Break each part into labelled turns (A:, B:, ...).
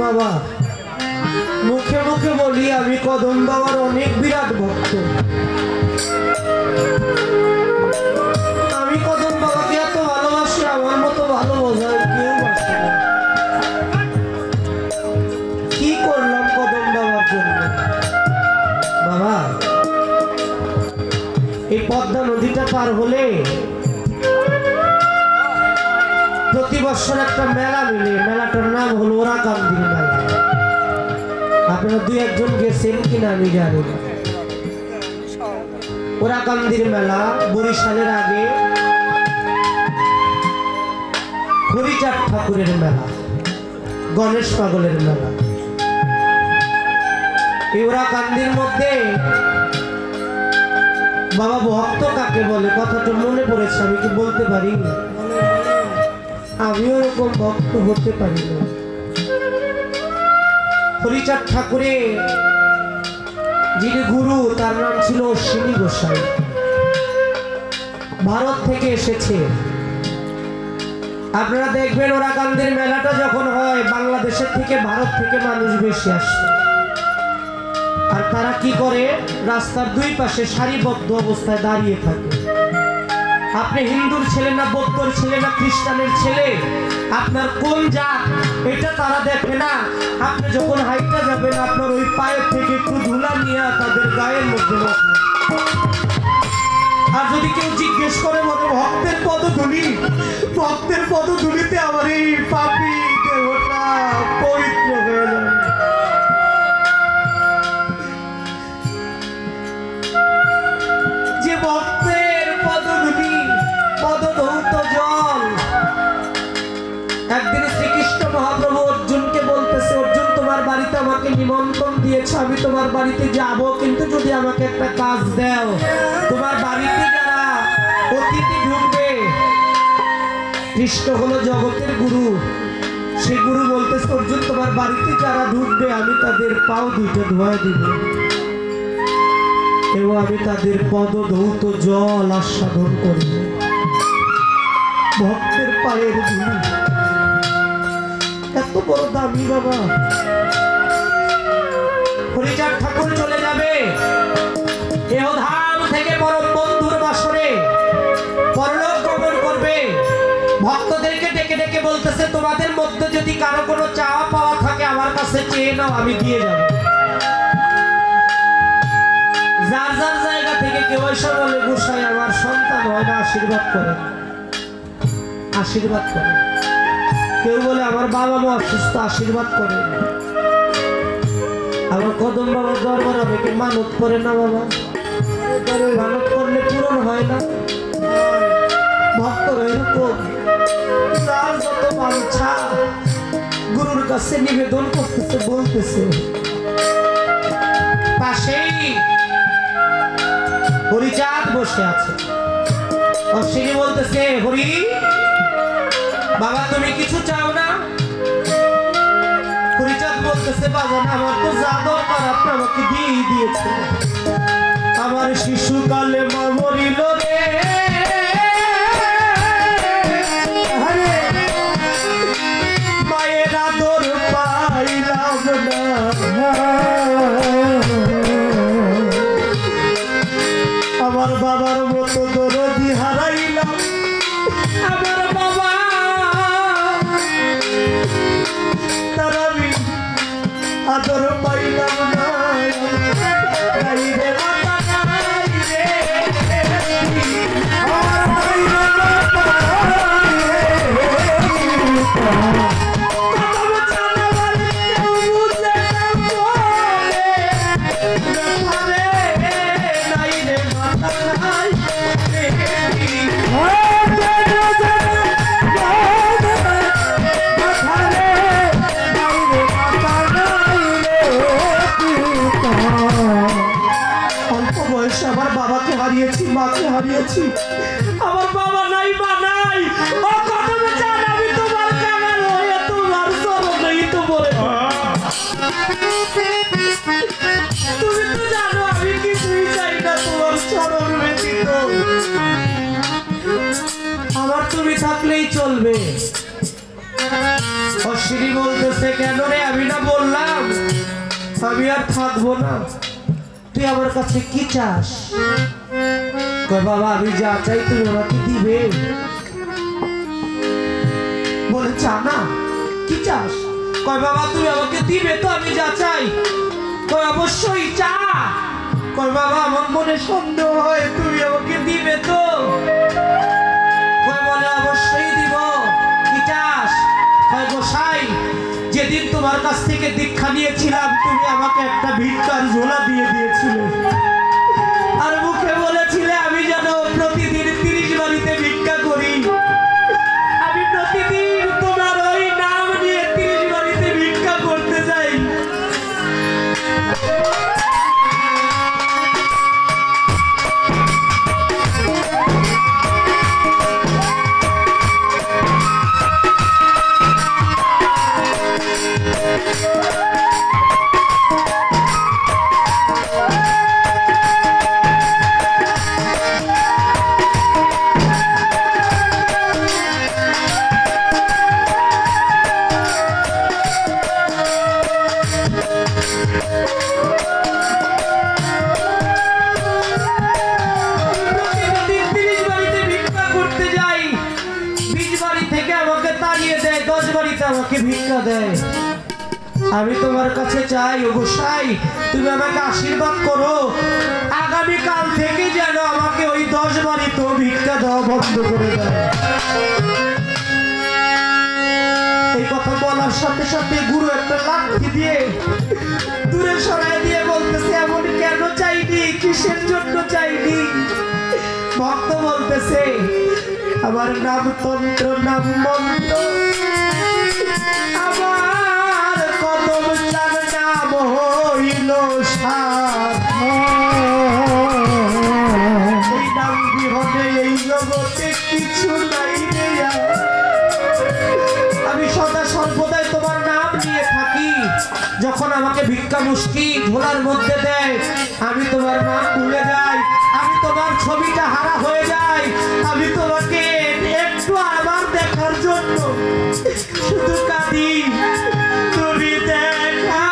A: বাবা মুখে মুখে বলি আমি কদম বাবার অনেক বিরাট ভক্ত। আমি কদম বাবাকে এত ভালোবাসি, আমার মতো ভালোবাসার কেউ বাসে না। কি করলাম কদম বাবার জন্য বাবা? এই পদ্মা নদীটা পার হলে প্রতি বছর একটা মেলা মিলে, মেলাটার নাম হলো ওরাকান্দির মেলা। আপনারা দুই একজন গেছেন কিনা আমি জানি না। ওরাকান্দির মেলা বরিশালের আগে হরিচাঁদ ঠাকুরের মেলা, গণেশ পাগলের মেলা। এই ওরাকান্দির মধ্যে বাবা ভক্ত কাকে বলে কথাটা মনে পড়েছে, আমি কি বলতে পারি? আমিও এরকম ভক্ত হতে পারি না। হরিচাঁদ ঠাকুরের যিনি গুরু তার নাম ছিল অশ্বিনী গোসাই। ভারত থেকে এসেছে। আপনারা দেখবেন ওরাকান্দির মেলাটা যখন হয় বাংলাদেশের থেকে ভারত থেকে মানুষ বেশি আসে। আর তারা কি করে, রাস্তার দুই পাশে সারিবদ্ধ অবস্থায় দাঁড়িয়ে থাকে। আপনি হিন্দুর ছেলে না বৌদ্ধর ছেলে না খ্রিস্টানের ছেলে, আপনার কোন জাত এটা তারা দেখে না। আপনি যখন হাইটা যাবেন আপনার ওই পায়ের থেকে একটু ধুলা নিয়ে তাদের গায়ের মধ্যে রাখবেন। আর যদি কেউ জিজ্ঞেস করে বলে ভক্তের পদধূলি, ভক্তের পদধূলিতে আমার এই পাপী দেহটা পবিত্র হয়ে যায়। যে ভক্তের পদধূলি পদধৌত জল। একদিন শ্রীকৃষ্ণ মহাপ্রভু অর্জুনকে বলতেছে, অর্জুন তোমার বাড়িতে আমাকে নিমন্ত্রণ দিয়েছে, আমি তোমার বাড়িতে যাব, কিন্তু যদি আমাকে একটা কাজ দাও। তোমার বাড়িতে যারা অতিথি ঢুকবে, কৃষ্ণ হলো জগতের গুরু, সেই গুরু বলতেছে অর্জুন তোমার বাড়িতে যারা ঢুকবে আমি তাদের পাও দুইটা ধোয়া দিব এবং আমি তাদের পদধৌত জল আস্বাদন করব। ভক্তের পায়ের ধুলি এত বড় দামি বাবা। হরিচাঁদ ঠাকুর চলে যাবে দেহধাম থেকে পরম বন্ধুর বাসরে পরলোক গমন করবে। ভক্তদেরকে ডেকে ডেকে বলতেছে তোমাদের মধ্যে যদি কারো কোনো চাওয়া পাওয়া থাকে আমার কাছে চেয়ে নাও, আমি দিয়ে যাব। যার যার জায়গা থেকে কেউ এসে বলে গোসাই আমার সন্তান হয় না, আশীর্বাদ করে, আশীর্বাদ করে। কেউ বলে আমার বাবা মা অসুস্থ, আশীর্বাদ করে। আমার কদম বাবার দরবার হবে কি মানত করে না বাবা? মানত করলে পূরণ হয় না। ভক্তরা এরকম যার যত বাঞ্ছা গুরুর কাছে নিবেদন করতেছে, বলতেছে। পাশেই হরিচাঁদ বসে আছে। অশ্বিনী বলতেছে হরি বাবা তুমি কিছু চাও না? হরিচাঁদ বলতেছে বাবা না, আমার তো যা দরকার আপনি আমাকে দিয়েই দিয়েছে। আমার শিশুকালে মা মরিল রে, মায়ের আদর পাইলাম না, আমার বাবার মতো দরদি হারাইলাম। আমার বাবা তার আমি আদর পাইলাম না। আমার বাবাকে হারিয়েছি, মাকে হারিয়েছি, আমার বাবা নাই মা নাই। ও কদমে চান আমি তোমার কাঙাল হয়ে তোমার চরণেই তো বলে। তুমি তো জানো আমি কিছুই চাই না তোমার চরণ ব্যতীত। আমার তুমি থাকলেই চলবে। সিঁড়ি বলতেছে কেন রে, আমি না বললাম আমি আর থাকবো না, তুই আমার কাছে কি চাস? কয় বাবা আমি যা চাই তুমি আমাকে দিবে। বলে চা না, কি চাস? কয় বাবা তুমি আমাকে দিবে তো আমি যা চাই? কয় অবশ্যই চা। কয় বাবা আমার মনে সন্দেহ হয় তুমি আমাকে দিবে তো? কয় বলে অবশ্যই দিব। কি চাস? কয় গোসাই যেদিন তোমার কাছ থেকে দীক্ষা নিয়েছিলাম তুমি আমাকে একটা ভিক্ষার ঝোলা দিয়ে দিয়েছিলে, আর মুখে বলেছিলে আমি যেন প্রতিদিন 30 বাড়িতে ভিক্ষা করি। আমি প্রতিদিন তোমার ওই নাম নিয়ে 30 বাড়িতে ভিক্ষা করতে যাই। আমাকে ভিক্ষা দেয়। আমি তোমার কাছে চাই ও গোসাই তুমি আমাকে আশীর্বাদ করো, আগামী কাল থেকে যেন আমাকে ওই 10 বাড়িতেও ভিক্ষা দেওয়া বন্ধ করে দেয়। এই কথা বলার সাথে সাথে গুরু একটা লাঠি দিয়ে দূরে সরাই দিয়ে বলতেছে এমন কেন চাইনি, কিসের জন্য চাইনি? ভক্ত বলতেছে আমার নাম তন্ত্র নাম মন্ত্র, আমার কদম চার নাম হইল সার, এই নাম বিহনে এই জগতে কিছু নাই রে। আমি সদা সর্বদাই তোমার নাম নিয়ে থাকি, যখন আমাকে ভিক্ষা মুষ্টি ঝোলার মধ্যে দেয় আমি তোমার নাম ভুলে যাই, আমি তোমার ছবিটা হারা হয়ে যাই, আমি তোমাকে একটু আবার দেখার জন্য শুধু কাঁদি। তুমি দেখা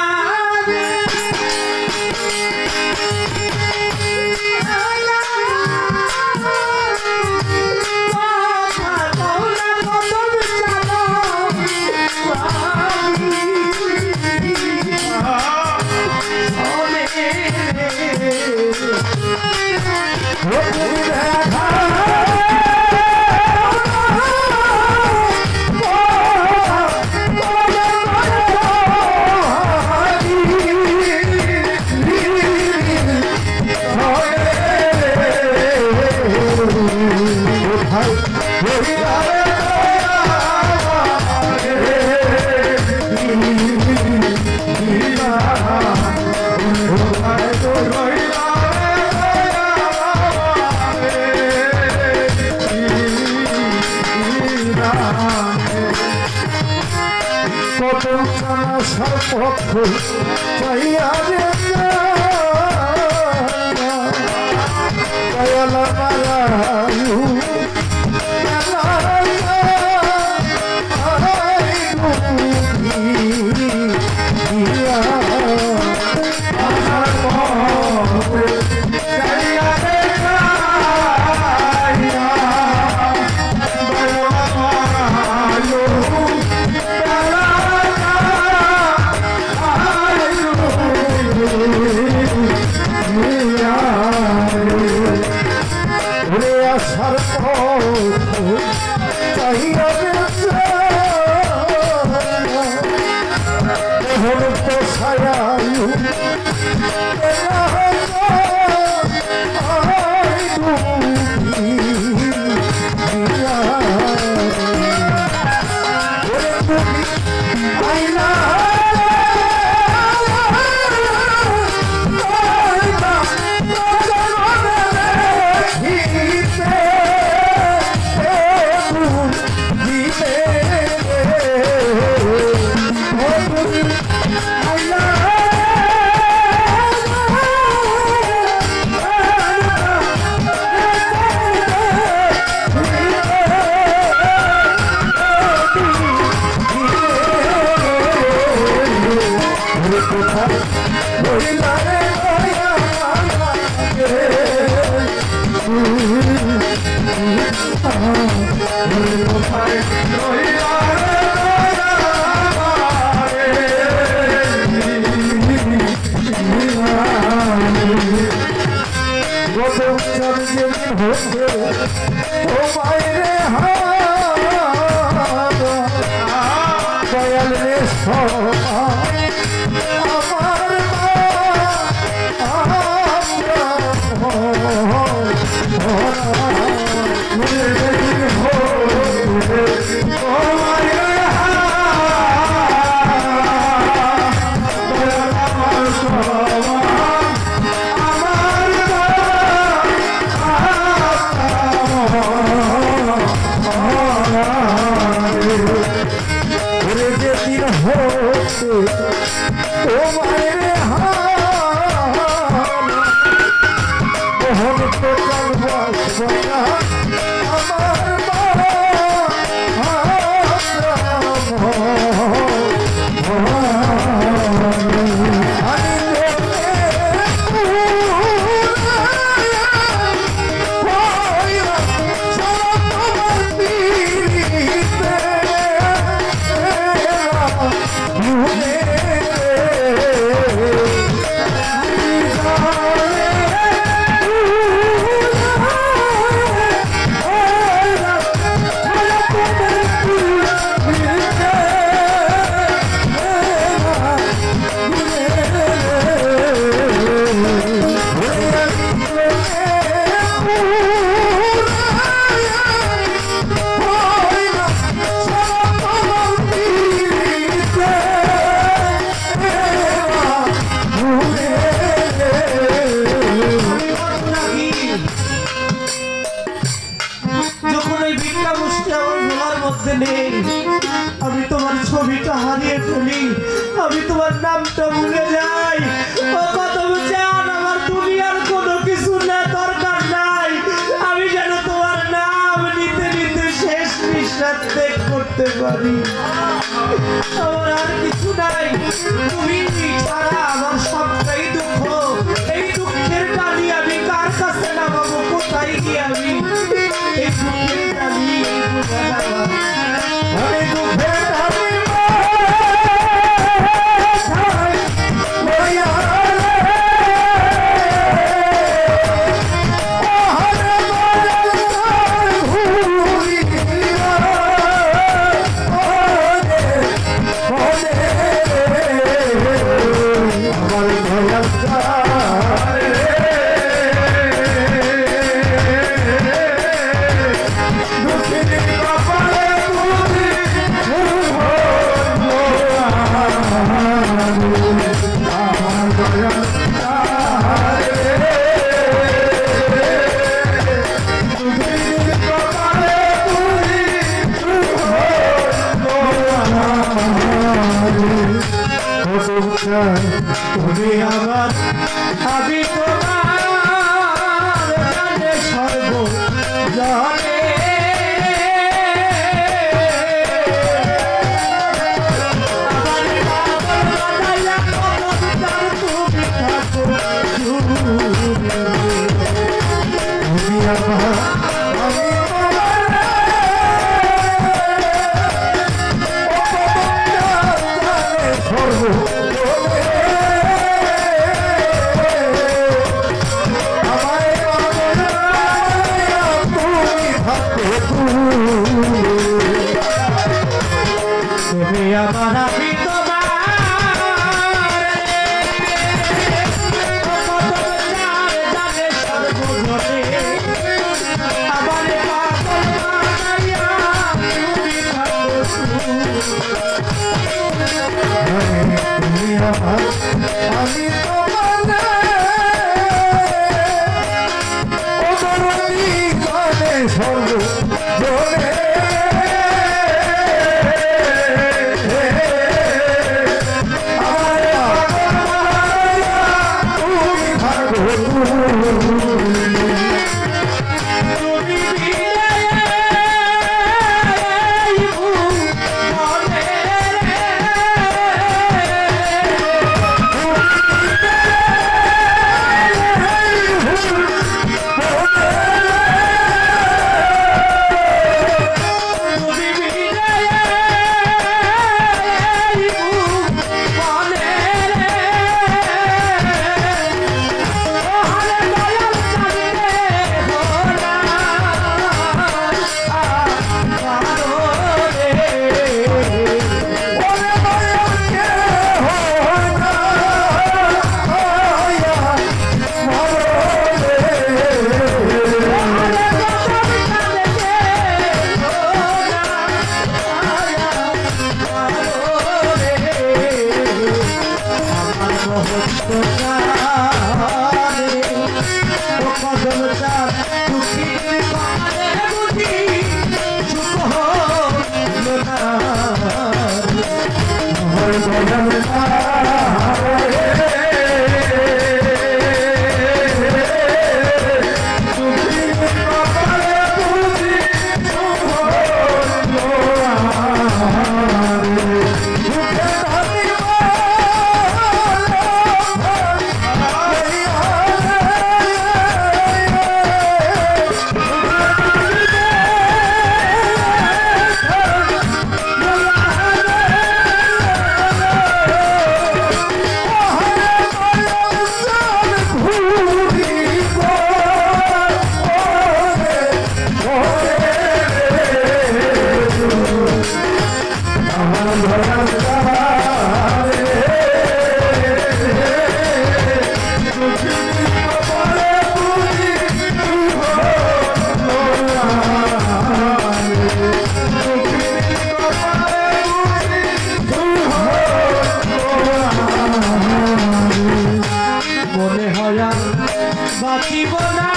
A: বাঁচিব না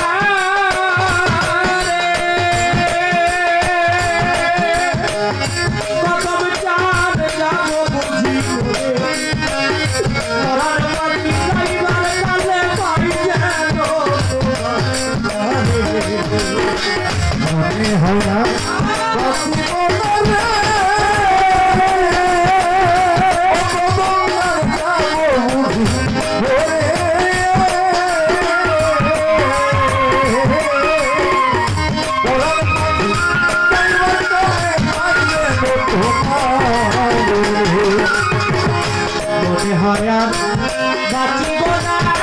A: কদম চাঁদ যাব বুঝি মরার বাড়ি যাইবার কালে পাই যেন মনে হয় না বাঁচিব না মনে হয় আর বাঁচিব না